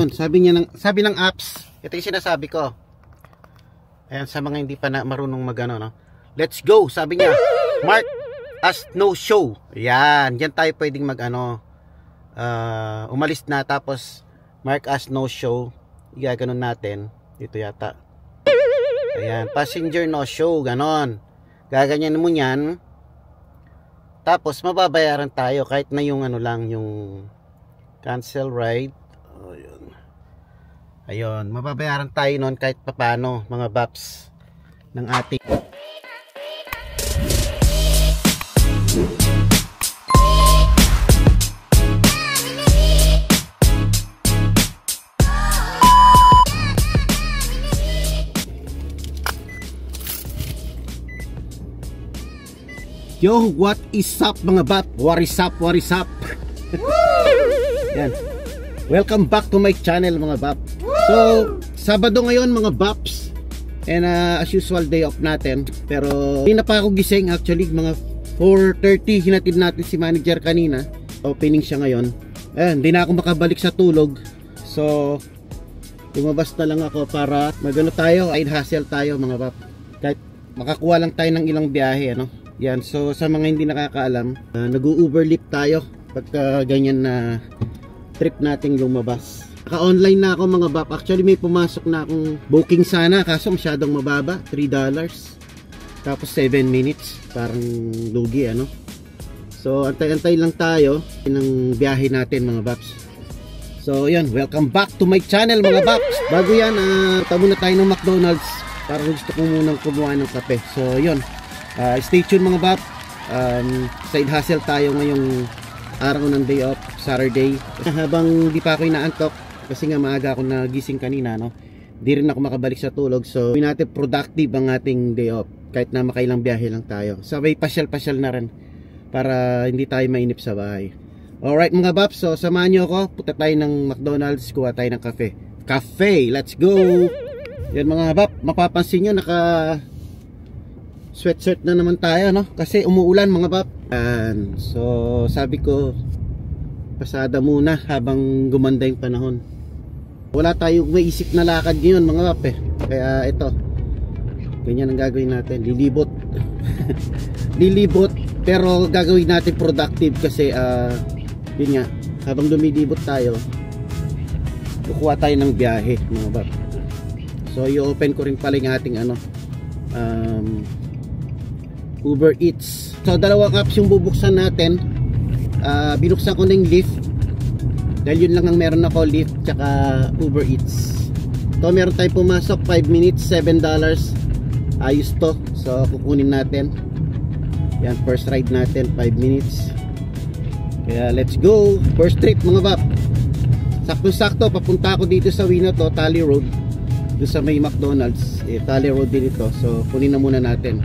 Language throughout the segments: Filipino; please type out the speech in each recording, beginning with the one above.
Ayun, sabi ng apps, ito yung sinasabi ko. Ayan, sa mga hindi pa na marunong magano, no? Let's go, sabi niya. Mark as no show. Ayan, diyan tayo pwedeng magano. Umalis na tapos mark as no show. Igaganon natin. Dito yata. Ayan, passenger no show, ganon. Gaganyan mo yan. Tapos mababayaran tayo kahit na yung ano lang, yung cancel ride. Ayun, mababayaran tayo noon kahit papano, mga baps ng ating. Yo, what is up mga bap? What is up? What is up? Yan. Welcome back to my channel mga bap. So, Sabado ngayon mga baps. And as usual, day off natin. Pero, hindi na pa ako gising actually. Mga 4:30, hinatid natin si manager kanina. Opening siya ngayon. Ayan, hindi na ako makabalik sa tulog. So, lumabas na lang ako para magano tayo, side hustle tayo mga bap. Kahit makakuha lang tayo ng ilang biyahe, ano. Yan, so sa mga hindi nakakaalam, nag-u-Uberlift tayo pagka ganyan na trip nating lumabas. Naka-online na ako mga bap. Actually may pumasok na akong booking sana, kaso masyadong mababa, $3. Tapos 7 minutes, parang lugi ano. So antay-antay lang tayo ng biyahe natin mga baps. So yun, welcome back to my channel mga baps. Bago yan, tabo na tayo ng McDonald's para gusto ko munang kumuha ng kape. So yun, stay tuned mga bap. Side hustle tayo ngayong araw ng day off, Saturday. Habang di pa ako inaantok kasi nga maaga ako nagising kanina, no? Di rin ako makabalik sa tulog. So gawin natin productive ang ating day off kahit na makailang biyahe lang tayo. Sabay pasyal-pasyal na rin para hindi tayo mainip sa bahay. Alright mga bap, so samahan nyo ako. Punta tayo ng McDonald's, kuha tayo ng cafe. Cafe, let's go! Yan mga bap, mapapansin nyo naka sweatshirt na naman tayo, no? Kasi umuulan mga bap. So sabi ko pasada muna habang gumanda yung panahon. Wala tayong maisip na lakad ngayon mga bap eh. Kaya ito, ganyan ang gagawin natin. Lilibot. Lilibot, pero gagawin natin productive kasi yun nga, habang lumilibot tayo kukuha tayo ng biyahe mga bap. So i-open ko rin pala yung ating ano, Uber Eats. So dalawang apps yung bubuksan natin. Binuksan ko na yung Lyft dahil yun lang ang meron ako, Lyft tsaka Uber Eats. So meron tayong pumasok 5 minutes, $7. Ayos to. So kukunin natin. Yan, first ride natin 5 minutes. Kaya let's go. First trip mga bap. Sakto-sakto papunta ako dito sa Winoto, Tally Road, doon sa may McDonald's. Tally Road din ito. So kunin na muna natin.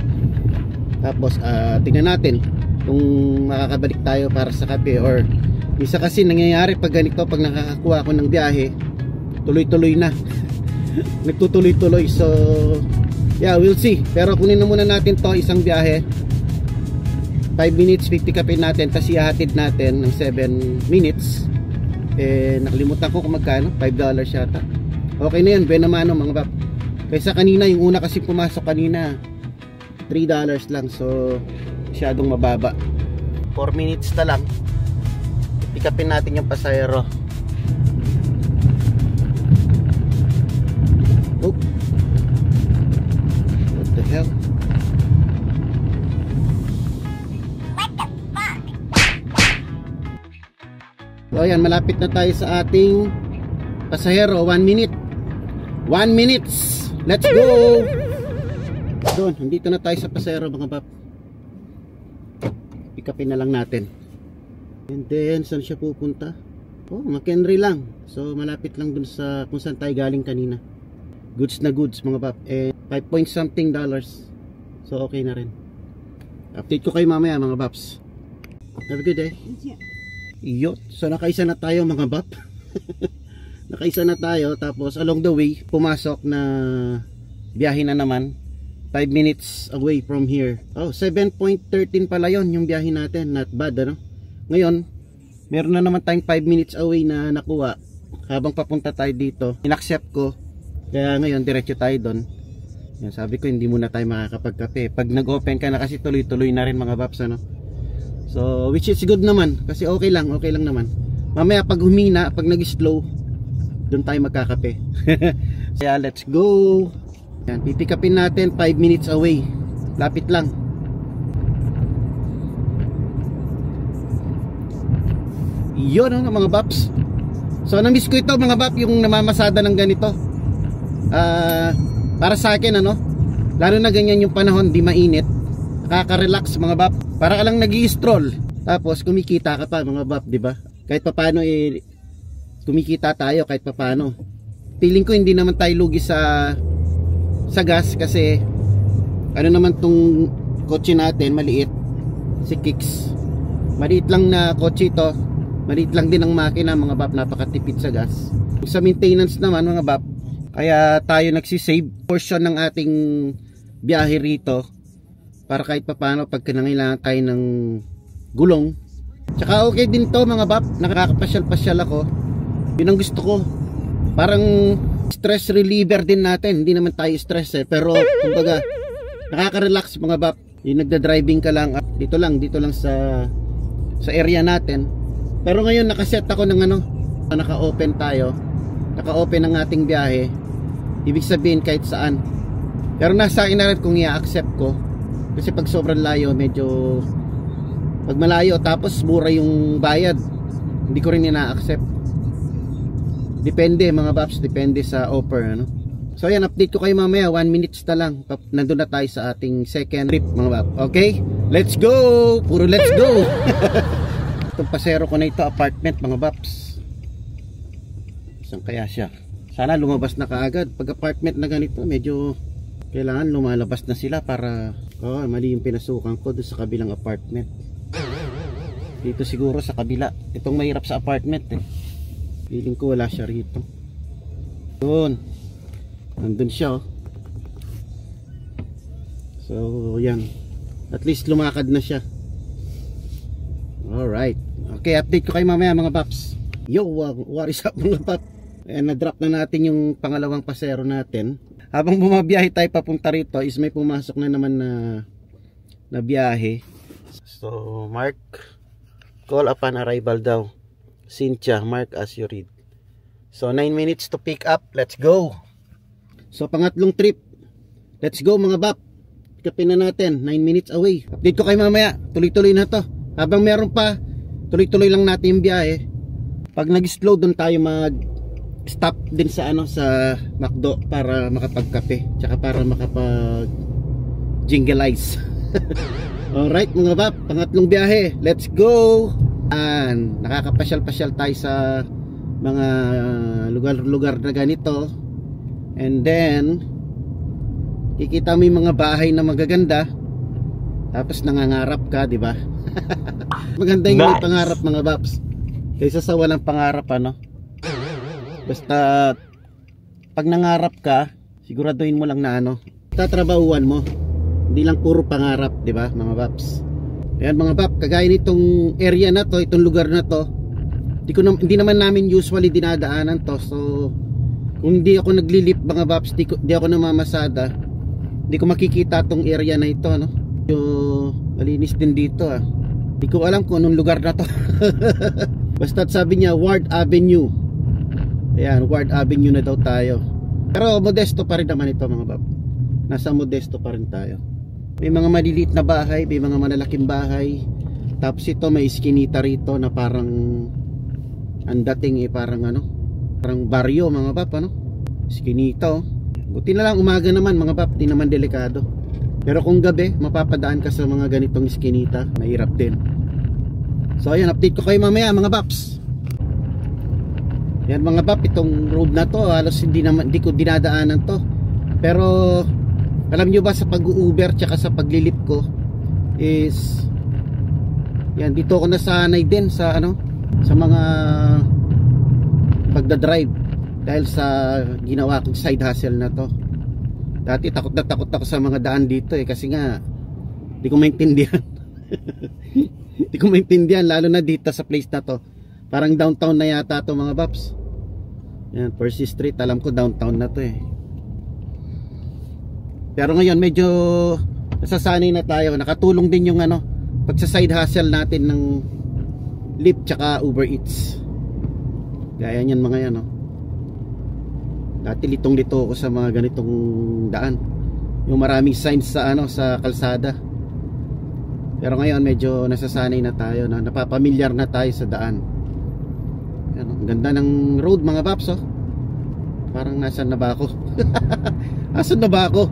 Tapos tingnan natin kung makakabalik tayo para sa kape, or isa kasi nangyayari pag ganito, pag nakakakuha ako ng biyahe tuloy-tuloy na. Nagtutuloy-tuloy. So yeah, we'll see. Pero kunin na muna natin to, isang biyahe 5 minutes, 50 kape natin, tapos ihahatid natin ng 7 minutes. Nakalimutan ko kung magkano, $5 yata. Okay na yan, buena mano mga bap. Kaysa kanina, yung una kasi pumasok kanina $3 lang, so masyadong mababa. 4 minutes na lang, pikapin natin yung pasahero. Oh, what the hell? What the fuck? So yan, malapit na tayo sa ating pasahero. 1 minute. 1 minutes. Let's go. Doon, nandito na tayo sa pasahero mga bap. Pikapin na lang natin. And then, saan siya pupunta? Oh, McHenry lang. So, malapit lang dun sa kung saan tayo galing kanina. Goods na goods mga bap. 5 point something dollars. So, okay na rin. Update ko kayo mamaya mga baps. Have a good day. Iyo. So, nakaisa na tayo mga bap. Nakaisa na tayo. Tapos, along the way, pumasok na biyahe na naman. 5 minutes away from here. Oh, 7.13 pala yon yung biyahe natin. Not bad, ano? Ngayon, meron na naman tayong 5 minutes away na nakuha. habang papunta tayo dito, inaccept ko. Kaya ngayon diretso tayo doon. Yan, sabi ko hindi muna tayo makakapagkape. Pag nag-open ka na kasi tuloy-tuloy na rin mga paps, ano. So which is good naman kasi okay lang naman. Mamaya pag humina, pag nag-slow, doon tayo magkakape. Kaya let's go. Yan, pipikapin natin 5 minutes away. Lapit lang. Yun mga paps. So na-miss ko ito mga pap, yung namamasada ng ganito. Para sa akin ano, lalo na ganyan yung panahon, di mainit, nakaka-relax mga bap. Para ka lang nag-i-stroll, tapos kumikita ka pa mga bap, di ba? Kahit papaano kumikita tayo kahit papaano. Feeling ko hindi naman tayo lugi sa gas kasi ano naman tong kotse natin, maliit, si Kicks. Maliit lang na kotse ito, maliit lang din ang makina mga bap, napakatipid sa gas. Sa maintenance naman mga bap, kaya tayo nagsisave portion ng ating biyahe rito para kahit papaano pag kinangailangan tayo ng gulong. Tsaka okay din to mga bap, nakakapasyal-pasyal ako. Yun ang gusto ko. Parang stress reliever din natin. Hindi naman tayo stress pero kumbaga nakaka-relax mga bap. Yung nagda-driving ka lang dito lang sa area natin. Pero ngayon nakaset ako ng naka-open tayo. Naka-open ang ating biyahe. Ibig sabihin kahit saan. Pero nasa akin na rin kung i-accept ko. Kasi pag sobrang layo, medyo pag malayo tapos mura yung bayad, hindi ko rin ina-accept. Depende mga paps, depende sa offer ano. So yan, update ko kayo mamaya, 1 minutes na lang. Nandun na tayo sa ating second trip mga paps. Okay? Let's go! Puro let's go! Itong pasero ko na ito, apartment mga paps. Saan kaya siya? Sana lumabas na kaagad. Pag apartment na ganito, medyo kailangan lumalabas na sila para mali yung pinasukan ko doon sa kabilang apartment. Dito siguro sa kabila. Itong mahirap sa apartment Feeling ko wala siya rito. Doon. Nandun siya So yan. At least lumakad na siya. Alright. Okay, update ko kayo mamaya mga paps. Yo, what is up mga paps? Na-drop na natin yung pangalawang pasero natin. Habang bumabiyahe tayo papunta rito is may pumasok na naman na biyahe. So Mark, call upon arrival daw. Cynthia, mark as you read. So 9 minutes to pick up. Let's go. So pangatlong trip. Let's go mga bap. Pick upin na natin, 9 minutes away. Update ko kayo mamaya. Tuloy-tuloy na to. Habang meron pa, tuloy-tuloy lang natin yung biyahe. Pag nag-slow doon tayo stop din sa sa McDo para makapagkape tsaka para makapag jingle-ice. Alright mga bap, pangatlong biyahe, let's go. Nakakapasyal-pasyal tayo sa mga lugar-lugar na ganito, and then kikita mo yung mga bahay na magaganda tapos nangangarap ka, di ba? Maganda yung nice. Pangarap mga baps kaysa sa walang pangarap Basta pag nangarap ka, siguraduhin mo lang na tatrabahuan mo. Hindi lang puro pangarap, 'di ba, mga paps? Ayan mga pap, kagaya nitong area na to, itong lugar na to, hindi naman namin usually dinadaanan to. So kung hindi ako naglilip mga paps, di ako namamasada, hindi ko makikita tong area na ito, So malinis din dito Hindi ko alam kung anong lugar na to. Basta't sabi niya Ward Avenue. Ayan, Ward Avenue na daw tayo. Pero modesto pa rin naman ito mga bab. Nasa modesto pa rin tayo. May mga maliliit na bahay, may mga malalaking bahay. Tapos ito may iskinita rito na parang ang dating parang parang baryo mga bab Iskinita Buti na lang umaga naman mga bab, di naman delikado. Pero kung gabi, mapapadaan ka sa mga ganitong iskinita, mahirap din. So ayan, update ko kayo mamaya mga babs. Yan mga bab, itong road na to halos hindi ko dinadaanan to. Pero alam nyo ba, sa pag-Uber tsaka sa paglilip ko is yan, dito ako nasanay din sa sa mga pagdadrive dahil sa ginawa kong side hustle na to. Dati takot na takot ako sa mga daan dito kasi nga di ko maintindihan. Di ko maintindihan lalo na dito sa place na to. Parang downtown na yata to mga babs. Yan, Percy Street, alam ko downtown na to eh. Pero ngayon medyo nasasanay na tayo. Nakatulong din yung ano, pagsa side hustle natin ng Lyft tsaka Uber Eats. Gaya niyan mga yan, no? Dati litong-lito ako sa mga ganitong daan. Yung maraming signs sa ano, sa kalsada. Pero ngayon medyo nasasanay na tayo, no? Napapamilyar na tayo sa daan. Yan, ang ganda ng road mga paps, oh. Parang nasan na ba ako? Asan na ba ako?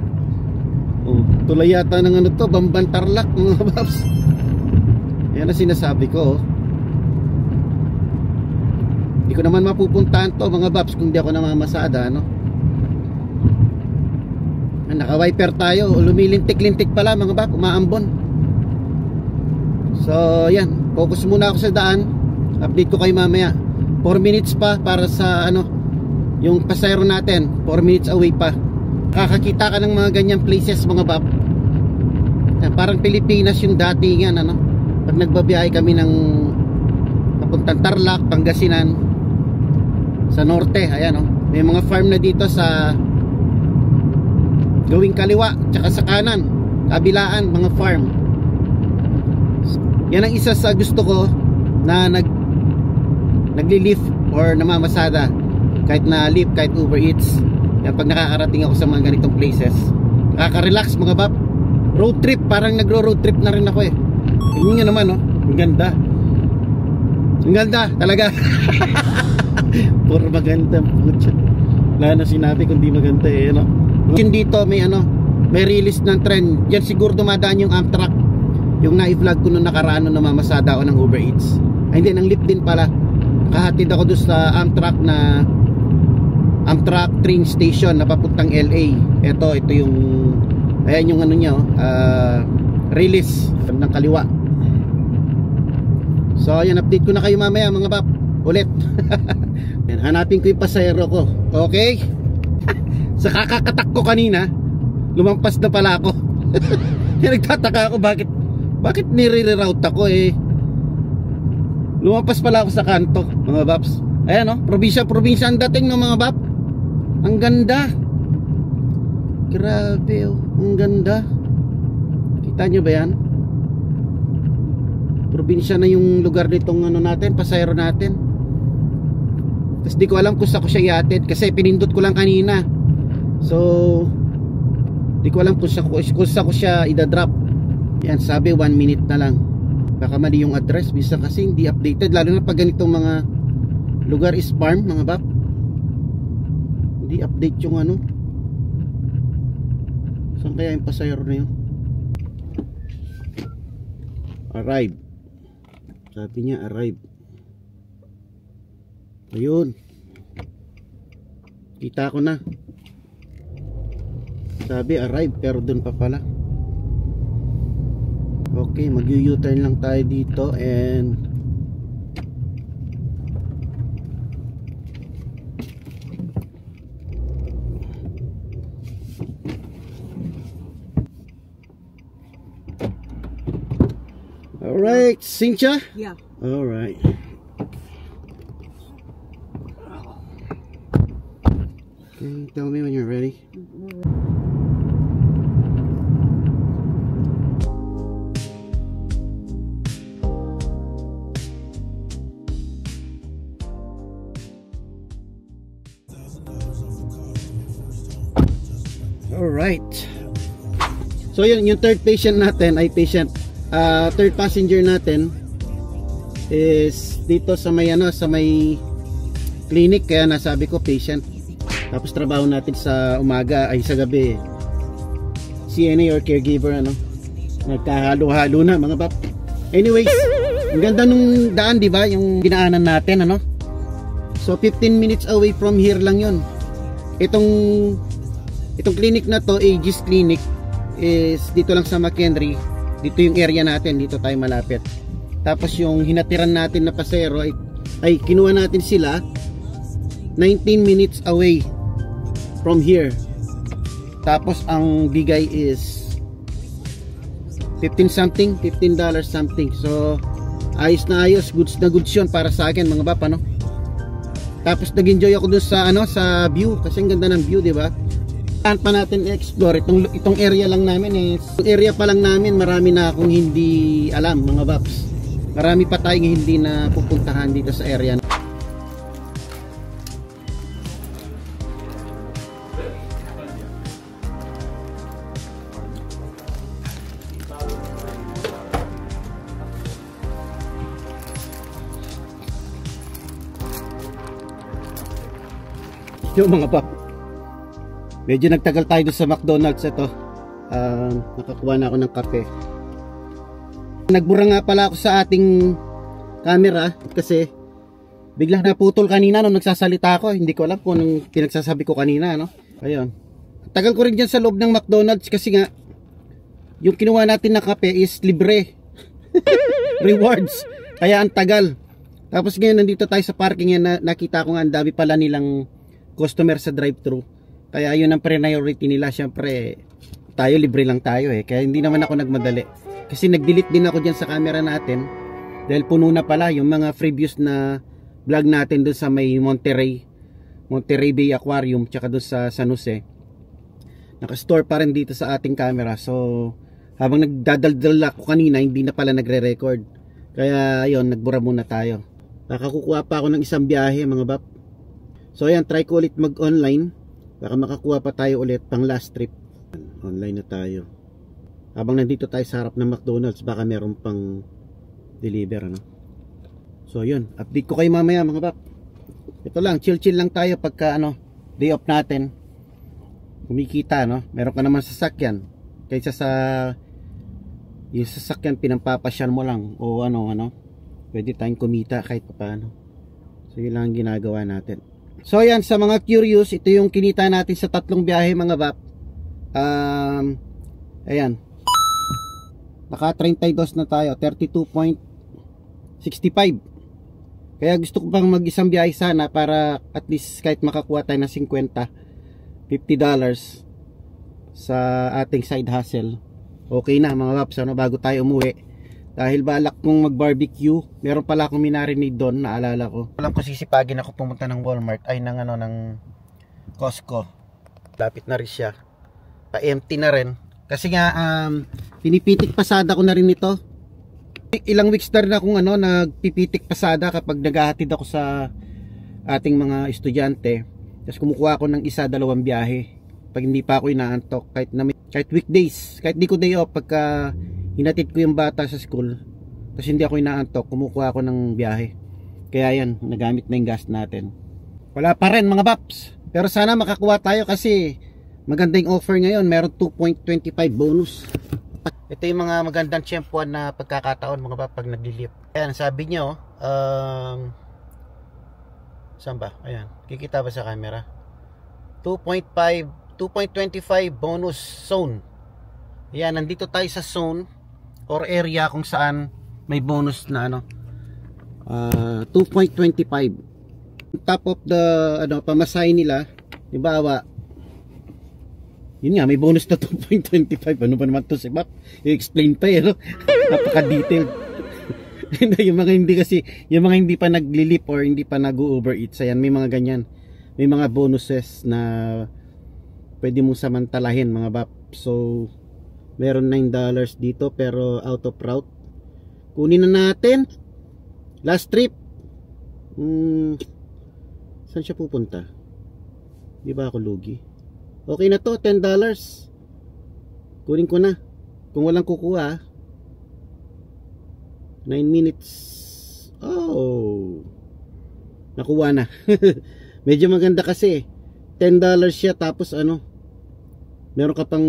Oh, tulay yata ng ano to, Bamban Tarlac mga paps. Yan ang sinasabi ko, oh. Hindi ko naman mapupuntahan to mga paps kung di ako namamasada, no? Naka-wiper tayo, lumilintik-lintik pala mga paps, umaambon. So yan, focus muna ako sa daan. Update ko kayo mamaya. 4 minutes pa para sa ano, yung pasayro natin, 4 minutes away pa. Kakakita ka ng mga ganyang places mga bab. Parang Pilipinas yung datingan, ano? Pag nagbabiyahe kami ng papuntang Tarlac, Pangasinan, sa norte, ayan, oh. May mga farm na dito sa gawing kaliwa, tsaka sa kanan, kabilaan, mga farm. Yan ang isa sa gusto ko na nagli-lift or namamasada, kahit na Lyft, kahit Uber Eats. Yan, pag nakakarating ako sa mga ganitong places, nakaka-relax mga bab. Road trip, parang nagro-road trip na rin ako eh. Tingnan nyo naman, oh. Ang ganda. Ang ganda talaga. Puro maganda. Wala na sinabi kung di maganda eh, no? Dito may ano, may release ng trend. Diyan siguro dumadaan yung Amtrak. Yung na-vlog ko nung nakaraan nung namamasada ako ng Uber Eats. Ay hindi, ng Lyft din pala. Nakahatid ako doon sa Amtrak train station na papuntang LA. Ito yung, ayan yung ano niya, release ng kaliwa. So ayan, update ko na kayo mamaya mga bab, ulit. Hanapin ko yung pasayro ko. Okay? Sa kakakatak ko kanina, lumampas na pala ako. Nagtataka ako bakit nire-reroute ako eh. Lumampas pala ako sa kanto mga babs. Ayan, oh, probinsya ang dating ng mga bab. Ang ganda. Grabe, oh, ang ganda. Kita nyo ba yan? Probinsya na yung lugar nitong ano natin, pasayro natin. Tapos di ko alam kung saan ko siya iatid kasi pinindot ko lang kanina. So di ko alam kung saan ko siya idadrop. Yan, sabi 1 minute na lang. Baka mali yung address, bisa kasi hindi updated. Lalo na pag ganitong mga lugar is farm mga bab. Hindi update yung ano. Saan kaya yung pasayro na yun? Arrive. Sabi niya arrive. Ayun. Kita ko na. Sabi arrive pero dun pa pala. Okay, mag-U-turn lang tayo dito and alright, Cynthia? Yeah. Alright. Okay, tell me when you're ready. Alright. So yun, yung third patient natin ay third passenger natin is dito sa may ano, sa may clinic, kaya nasabi ko patient. Tapos trabaho natin sa umaga ay sa gabi CNA or caregiver, ano. Nagkahalo-halo na mga bab. Anyways, ang ganda nung daan, di ba? Yung dinaanan natin, ano. So 15 minutes away from here lang yun. Itong clinic na to, Aegis Clinic, is dito lang sa McHenry. Dito yung area natin, dito tayo malapit. Tapos yung hinatiran natin na pasero ay kinuha natin sila 19 minutes away from here. Tapos ang bigay is $15 something. So ayos na ayos, goods na goods yun para sa akin mga bap, ano? Tapos nag-enjoy ako dun sa ano, sa view kasi ang ganda ng view, di ba? Saan pa natin i-explore itong area lang namin eh. Itong area pa lang namin, marami na akong hindi alam mga Baps. Marami pa tayong hindi na pupuntahan dito sa area. Yung mga Bap, medyo nagtagal tayo doon sa McDonald's. Ito nakakuha na ako ng kape. Nagbura nga pala ako sa ating camera kasi biglang naputol kanina nung nagsasalita ako. Hindi ko alam kung anong pinagsasabi ko kanina, no? Ayun, tagal ko rin dyan sa loob ng McDonald's kasi nga yung kinuha natin na kape is libre. Rewards, kaya ang tagal. Tapos ngayon nandito tayo sa parking yan, nakita ko nga ang dami pala nilang customer sa drive-thru, kaya yun ang priority nila. Syempre tayo libre lang tayo eh, kaya hindi naman ako nagmadali kasi nag-delete din ako dyan sa camera natin dahil puno na pala yung mga previous na vlog natin dun sa may Monterey Bay Aquarium tsaka dun sa San Jose. Naka-store pa rin dito sa ating camera, so habang nagdadaldal ako kanina hindi na pala nagre-record, kaya ayun, nagbura muna tayo. Nakakukuha pa ako ng isang biyahe mga Bap. So ayan, try ko ulit mag-online. Baka makakuha pa tayo ulit pang last trip. Online na tayo. Habang nandito tayo sa harap ng McDonald's, baka meron pang deliver, ano? So yun, update ko kayo mamaya mga Bap. Ito lang, chill lang tayo pagka day off natin. Kumikita, no? Meron ka naman sasakyan. Kaysa sa yung sasakyan pinampapasyan mo lang o pwede tayong kumita kahit paano. So yun lang ang ginagawa natin. So yan, sa mga curious, ito yung kinita natin sa tatlong biyahe mga Bap. Ayan, naka 32 na tayo, 32.65. Kaya gusto ko pang mag-isang biyahe sana para at least kahit makakuha tayo ng $50 sa ating side hustle. Okay na mga Baps, bago tayo umuwi. Dahil balak kong mag-barbecue, meron pala akong minarinig doon, naalala ko. Alam ko sisipagin ako pumunta ng Walmart, ay ng Costco. Lapit na rin siya. Pa-empty na rin. Kasi nga, pinipitik pasada ko na rin ito. Ilang weeks na rin akong nagpipitik pasada kapag naghahatid ako sa ating mga estudyante. Tapos kumukuha ako ng dalawang biyahe. Pag hindi pa ako inaantok, kahit weekdays, kahit di ko day off, pagka hinatid ko yung bata sa school tapos hindi ako inaantok, kumukuha ako ng biyahe. Kaya yan, nagamit na yung gas natin. Wala pa rin mga Baps, pero sana makakuha tayo kasi maganda yung offer ngayon. Meron 2.25 bonus. Ito yung mga magandang tiyempuan na pagkakataon mga Baps pag naglilip. Ayan, sabi nyo saan ba? Ayan, kikita ba sa camera? 2.25 bonus zone. Ayan, nandito tayo sa zone or area kung saan may bonus na 2.25. Top of the pamasahe nila, halimbawa, yun nga, may bonus na 2.25. Ano ba naman to si Bap? I-explain pa napaka-detailed. yung mga hindi pa naglilip or hindi pa nag-Uber Eats, ayan, may mga ganyan. May mga bonuses na pwede mong samantalahin mga Bap. So meron $9 dito pero out of route. Kunin na natin. Last trip. Saan siya pupunta? Di ba ako lugi? Okay na to, $10. Kunin ko na. Kung walang kukuha, 9 minutes. Oh, nakuha na. Medyo maganda kasi $10 siya, tapos meron ka pang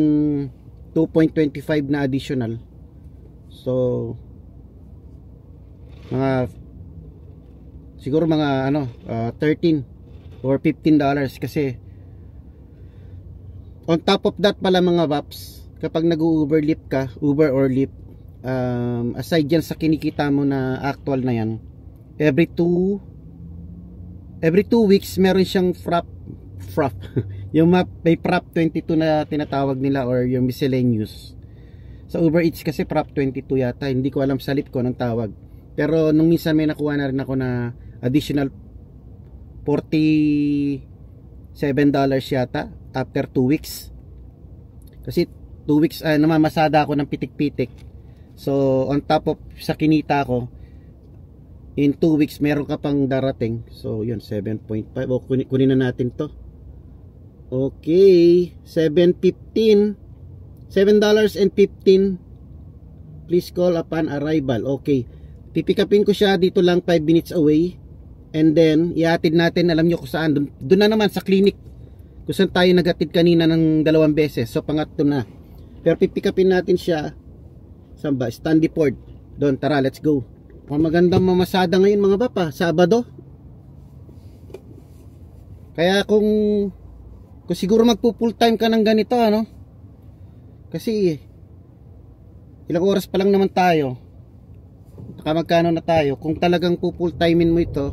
2.25 na additional. So siguro mga 13 or $15 kasi on top of that pala mga Baps, kapag nag-Uber Lyft ka, Uber or Lyft, aside dyan sa kinikita mo na actual na yan, every 2 weeks meron siyang frap yung may prop 22 na tinatawag nila or yung miscellaneous. Sa Uber Eats kasi prop 22 yata, hindi ko alam sa Lyft ko ng tawag. Pero nung minsan may nakuha na rin ako na additional $47 yata after 2 weeks. Kasi 2 weeks namamasada ako ng pitik-pitik. So on top of sa kinita ko, in 2 weeks meron ka pang darating. So yun, 7.5. O kunin na natin to. Okay, $7.15. Please call upon arrival. Okay, pipikapin ko siya dito lang 5 minutes away. And then ihatid natin, alam nyo kung saan. Doon na naman sa clinic kung saan tayo nagatid kanina ng 2 beses. So pangatlo na. Pero pipikapin natin siya saan ba? Standiford. Doon, tara, let's go. Magandang mamasada ngayon mga bapa, Sabado. Kaya kung siguro magpo full time ka ng ganito, ano? Kasi ilang oras pa lang naman tayo. Magkano na tayo. Kung talagang full timein mo ito,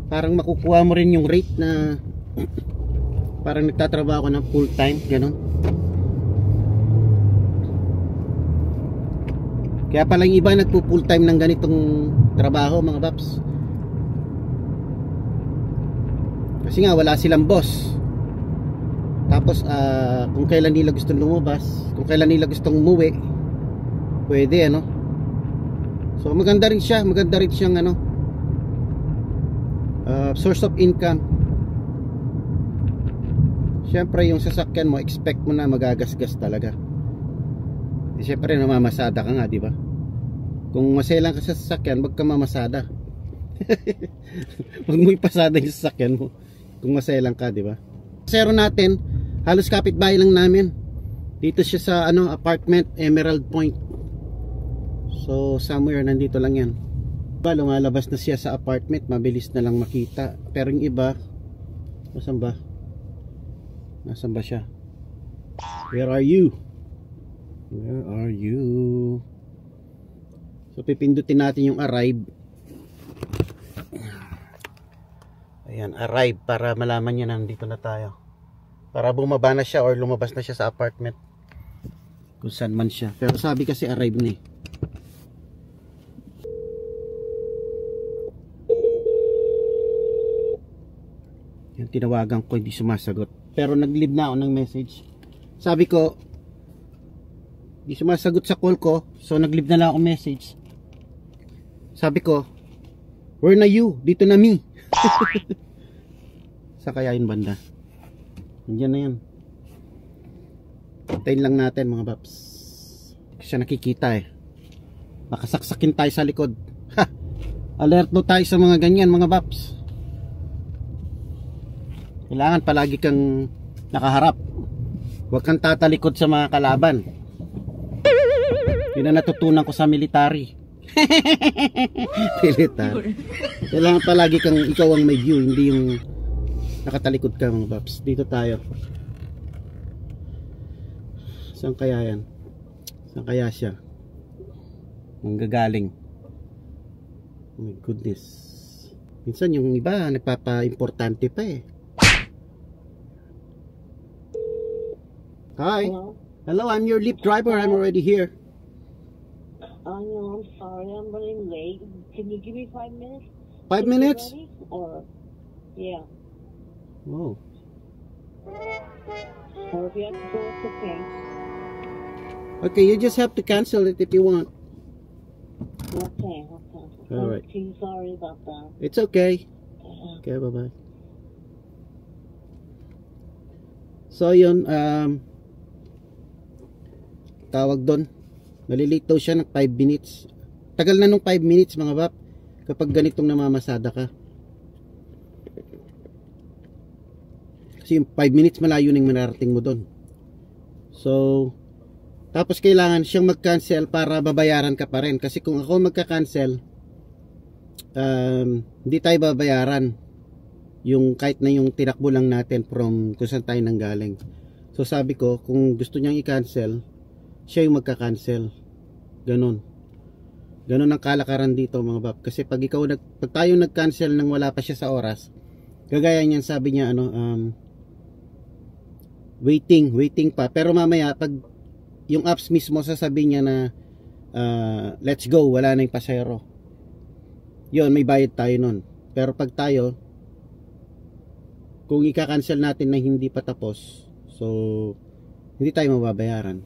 parang makukuha mo rin yung rate na parang nagtatrabaho ka ng full time, ganun. Kaya pala yung iba nagpo full time ng ganitong trabaho mga paps. Kasi nga wala silang boss. Tapos kung kailan nila gustong lumabas, kung kailan nila gustong umuwi, pwede, ano. So maganda rin siyang ano, source of income. Siyempre yung sasakyan mo, expect mo na magagasgas talaga. Siyempre namamasada ka nga, di ba? Kung maselan ka sa sasakyan, wag ka mamasada. Wag mo ipasada yung sasakyan mo kung maselan ka, di ba? Zero natin, halos kapitbahay lang namin. Dito siya sa ano, apartment Emerald Point. So somewhere nandito lang yan. Lumalabas na siya sa apartment, mabilis na lang makita. Pero yung iba, nasaan ba? Nasaan ba siya? Where are you? Where are you? So pipindutin natin yung arrive. Ayan, arrive, para malaman niya na nandito na tayo. Para bumaba na siya or lumabas na siya sa apartment, kung saan man siya. Pero sabi kasi arrive na eh. Yung tinawagan ko, hindi sumasagot. Pero nag-leave na ako ng message. Sabi ko, hindi sumasagot sa call ko, so nag-leave na lang ako message. Sabi ko, where na you? Dito na me. Sa kaya yun banda? Nandiyan na yan. Tayin lang natin mga paps. Kasi siya nakikita eh. Baka saksakin tayo sa likod. Ha! Alert mo tayo sa mga ganyan mga paps. Kailangan palagi kang nakaharap. Huwag kang tatalikod sa mga kalaban. Yun na natutunan ko sa military. Military. Kailangan palagi kang ikaw ang may view, hindi yung nakatalikod ka mga paps. Dito tayo. Saan kaya yan? Saan kaya siya? Manggagaling. Oh my goodness. Minsan yung iba nagpapa-importante pa eh. Hi. Hello? Hello, I'm your Lyft driver. I'm already here. I know, I'm sorry, I'm running late. Can you give me 5 minutes? 5 minutes? Ready? Or, yeah. Oh. Or if you have to go, it's okay. Okay, you just have to cancel it if you want. Okay. All right. I'm sorry about that. It's okay. Okay, bye-bye. So, yun, tawag doon, malilate daw siya ng 5 minutes. Tagal na nung 5 minutes mga bap, kapag ganitong namamasada ka. Kasi yung 5 minutes malayo nang manarating mo doon. So tapos kailangan siyang mag-cancel para babayaran ka pa rin. Kasi kung ako magka-cancel, hindi tayo babayaran yung kahit na yung tinakbo lang natin from kung saan tayo nanggaling. So sabi ko, kung gusto niyang i-cancel, siya yung magka-cancel. Ganon ang kalakaran dito mga bab. Kasi pag tayo nag-cancel nang wala pa siya sa oras, kagaya niyan, sabi niya waiting pa. Pero mamaya pag yung apps mismo sasabihin niya na let's go, wala na yung pasahero, yun, may bayad tayo nun. Pero pag tayo kung ika-cancel natin na hindi pa tapos, so hindi tayo mababayaran.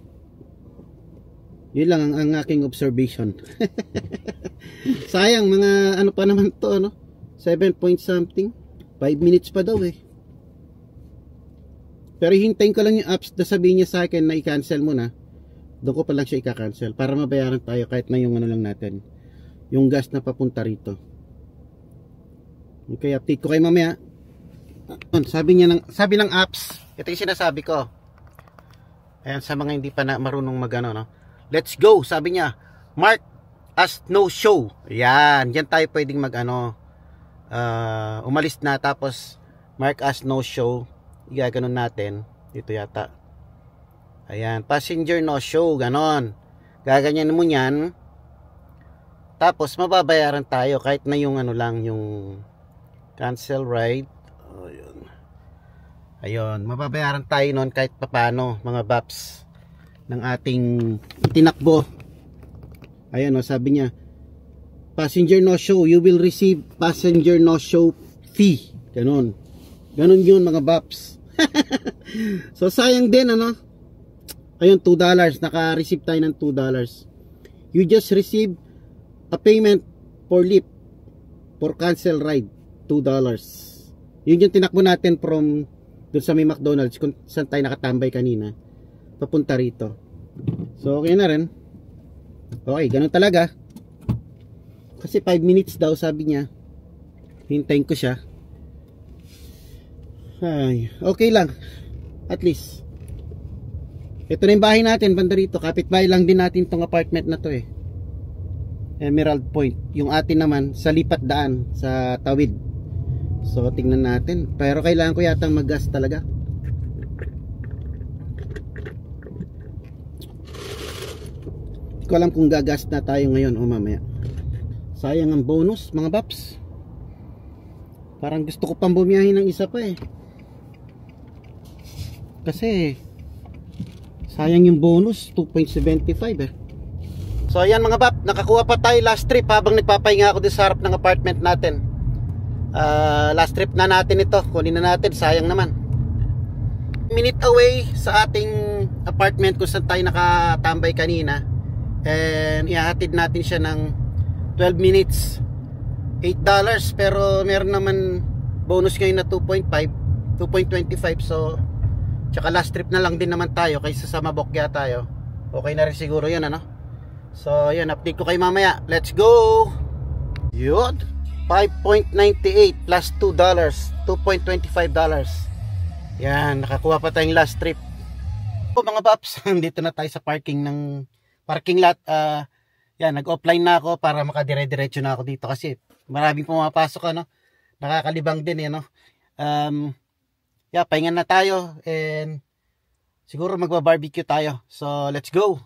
Yun lang ang aking observation. Sayang, mga ano pa naman to, no? 7 point something, 5 minutes pa daw eh. Pero hintayin ko lang yung apps na sabihin niya sa akin na i-cancel mo na. Doon ko pa lang siya i-cancel para mabayaran tayo kahit na yung ano lang natin, yung gas na papunta rito. Okay, update ko kayo mamaya. Sabi ng apps, ito yung sinasabi ko. Ayan, sa mga hindi pa na marunong magano, no? Let's go, sabi niya. Mark as no show. Ayan, diyan tayo pwedeng magano, umalis na, tapos mark as no show. Igaganon natin dito yata. Ayan, passenger no show, ganon. Gaganyan mo yan. Tapos mababayaran tayo kahit na yung ano lang, yung cancel ride. Ayun, mababayaran tayo noon kahit papano, mga baps, ng ating itinakbo. Ayun, no, sabi niya, passenger no show, you will receive passenger no show fee. Ganon. Ganon yun, mga baps. So sayang din, ano. Ayun, $2, naka-receive tayo ng $2. You just receive a payment for leap, for cancel ride, $2. Yun yung tinakbo natin from doon sa may McDonald's kung saan tayo nakatambay kanina papunta rito. So okay na rin. Okay, ganun talaga. Kasi 5 minutes daw sabi niya. Hintayin ko siya. Ay, okay lang. At least ito na yung bahay natin, banda rito. Kapitbahay lang din natin tong apartment na to eh. Emerald Point. Yung atin naman sa lipat daan, sa tawid. So tingnan natin. Pero kailangan ko yatang mag-gas talaga. Hindi ko alam kung gagas na tayo ngayon o mamaya. Sayang ang bonus, mga baps. Parang gusto ko pang bumiyahin ng isa pa eh. Kasi sayang yung bonus, 2.75 eh. So ayan mga bap, nakakuha pa tayo last trip habang nagpapahinga ako din sa harap ng apartment natin. Last trip na natin ito, kunin na natin, sayang naman. Minute away sa ating apartment kung saan tayo nakatambay kanina. And ihahatid natin siya ng 12 minutes, $8. Pero meron naman bonus ngayon na 2.5, 2.25. So tsaka last trip na lang din naman tayo kaysa sa mabokya tayo. Okay na rin siguro yun, ano. So yun, update ko kayo mamaya. Let's go. Yun, 5.98 plus $2, $2.25. Yan, nakakuha pa tayong last trip. O mga paps, dito na tayo sa parking lot. Yan, nag-offline na ako para makadire-diretso na ako dito kasi maraming pumapasok, ano. Nakakalibang din, no. Yeah, pahingan na tayo and siguro magba-barbecue tayo. So, let's go.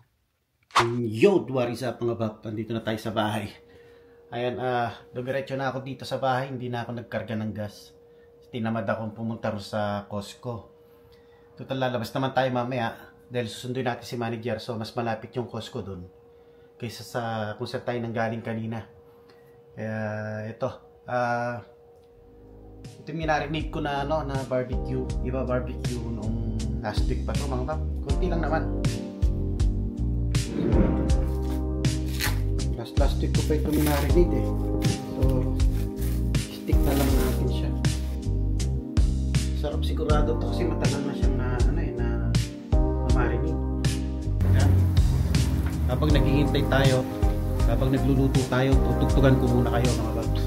Yo, what is up mga bap? Andito na tayo sa bahay. Ayan, dumiretso na ako dito sa bahay. Hindi na ako nagkarga ng gas. Tinamad akong pumunta rin sa Costco. Total, lalabas naman tayo mamaya dahil susunduin natin si manager. So, mas malapit yung Costco dun kaysa sa kung saan tayo nanggaling kanina. Kaya, ito yung minarinig ko na, ano, na barbecue. Iba barbecue noong last week pa to mga bap. Kunti lang naman. Last week ko pa ito minarinig eh. So, stick na lang natin siya. Sarap sigurado to kasi matagal na siyang na marinig. Ayan. Habang naghihintay tayo, habang nagluluto tayo, tutugtugan ko muna kayo mga babs.